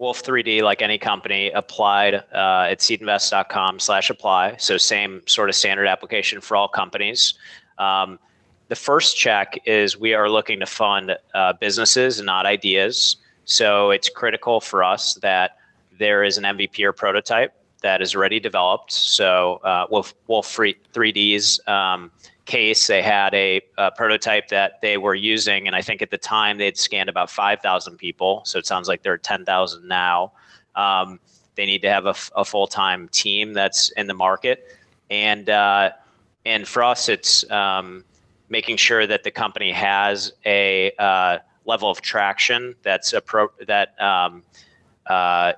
Wolf3D, like any company, applied at SeedInvest.com/apply. So same sort of standard application for all companies. The first check is we are looking to fund businesses and not ideas. So it's critical for us that there is an MVP or prototype that is already developed. So Wolf3D's case, they had a prototype that they were using, and I think at the time they'd scanned about 5,000 people. So it sounds like they're 10,000 now. They need to have a full-time team that's in the market, and for us, it's making sure that the company has a level of traction that's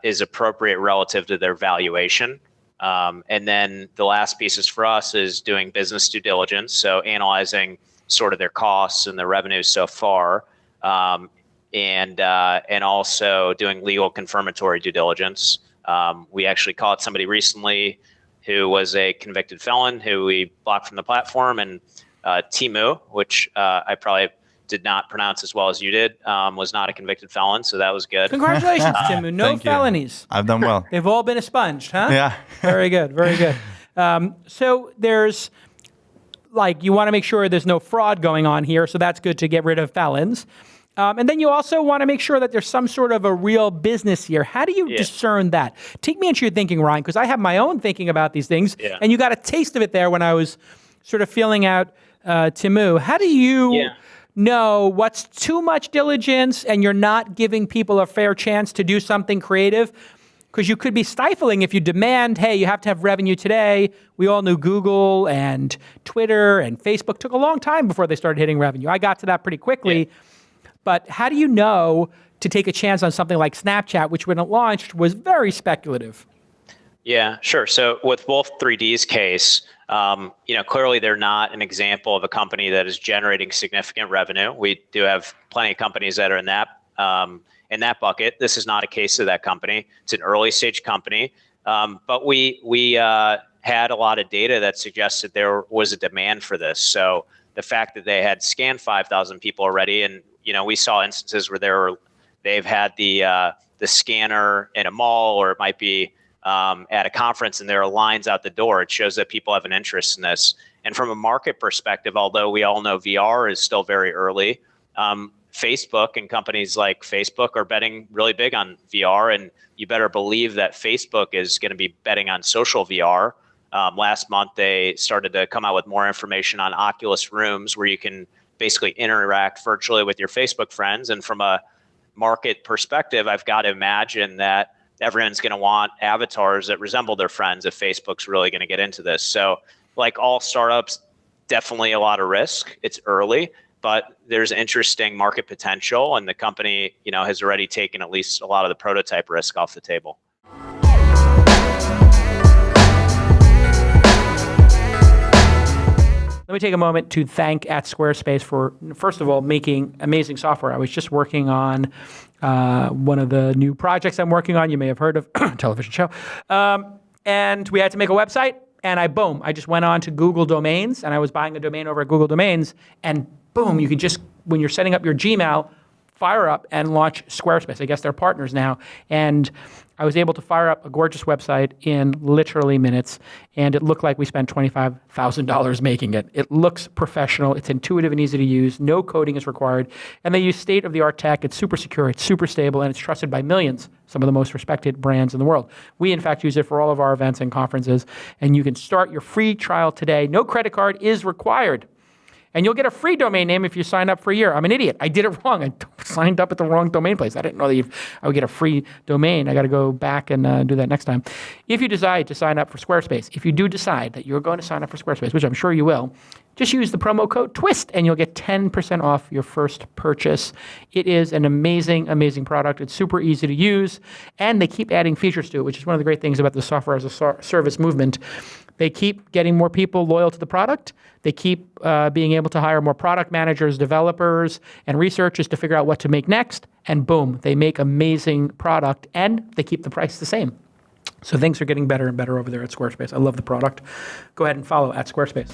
is appropriate relative to their valuation. And then the last piece is for us is doing business due diligence. So analyzing sort of their costs and their revenues so far, and also doing legal confirmatory due diligence. We actually caught somebody recently who was a convicted felon who we blocked from the platform, and Timmu, which I probably did not pronounce as well as you did, was not a convicted felon, so that was good. Congratulations, Timmu. No felonies. I've done well. They've all been expunged, huh? Yeah. Very good, very good. So there's, you want to make sure there's no fraud going on here, so that's good to get rid of felons. And then you also want to make sure that there's some sort of a real business here. How do you discern that? Take me into your thinking, Ryan, because I have my own thinking about these things, and you got a taste of it there when I was sort of feeling out Timmu. How do you know what's too much diligence and you're not giving people a fair chance to do something creative? Because you could be stifling if you demand, hey, you have to have revenue today. We all knew Google and Twitter and Facebook took a long time before they started hitting revenue. I got to that pretty quickly. But how do you know to take a chance on something like Snapchat, which when it launched was very speculative? Yeah, sure. So with Wolf3D's case, clearly they're not an example of a company that is generating significant revenue. We do have plenty of companies that are in that bucket. This is not a case of that company. It's an early stage company, but we had a lot of data that suggested there was a demand for this. So the fact that they had scanned 5,000 people already, and we saw instances where they've had the scanner in a mall, or it might be at a conference, and there are lines out the door. It shows that people have an interest in this. And from a market perspective, although we all know VR is still very early, Facebook and companies like Facebook are betting really big on VR, and you better believe that Facebook is going to be betting on social VR. Last month, they started to come out with more information on Oculus Rooms, where you can basically interact virtually with your Facebook friends. And from a market perspective, I've got to imagine that everyone's going to want avatars that resemble their friends if Facebook's really going to get into this. So like all startups, definitely a lot of risk. It's early, but there's interesting market potential, and the company, has already taken at least a lot of the prototype risk off the table. Let me take a moment to thank @Squarespace for, first of all, making amazing software. I was just working on one of the new projects I'm working on. You may have heard of television show. And we had to make a website, and I just went on to Google Domains, and I was buying a domain over at Google Domains, and boom, you can just, when you're setting up your Gmail, fire up and launch Squarespace. I guess they're partners now. And I was able to fire up a gorgeous website in literally minutes, and it looked like we spent $25,000 making it. It looks professional. It's intuitive and easy to use. No coding is required. And they use state-of-the-art tech. It's super secure. It's super stable, and it's trusted by millions, some of the most respected brands in the world. We, in fact, use it for all of our events and conferences, and you can start your free trial today. No credit card is required. And you'll get a free domain name if you sign up for a year. I'm an idiot. I did it wrong. I signed up at the wrong domain place. I didn't know that I would get a free domain. I got to go back and do that next time. If you decide to sign up for Squarespace, if you do decide that you're going to sign up for Squarespace, which I'm sure you will, just use the promo code TWIST and you'll get 10% off your first purchase. It is an amazing, amazing product. It's super easy to use, and they keep adding features to it, which is one of the great things about the software as a service movement. They keep getting more people loyal to the product. They keep being able to hire more product managers, developers, and researchers to figure out what to make next. And boom, they make amazing product, and they keep the price the same. So things are getting better and better over there at Squarespace. I love the product. Go ahead and follow @Squarespace.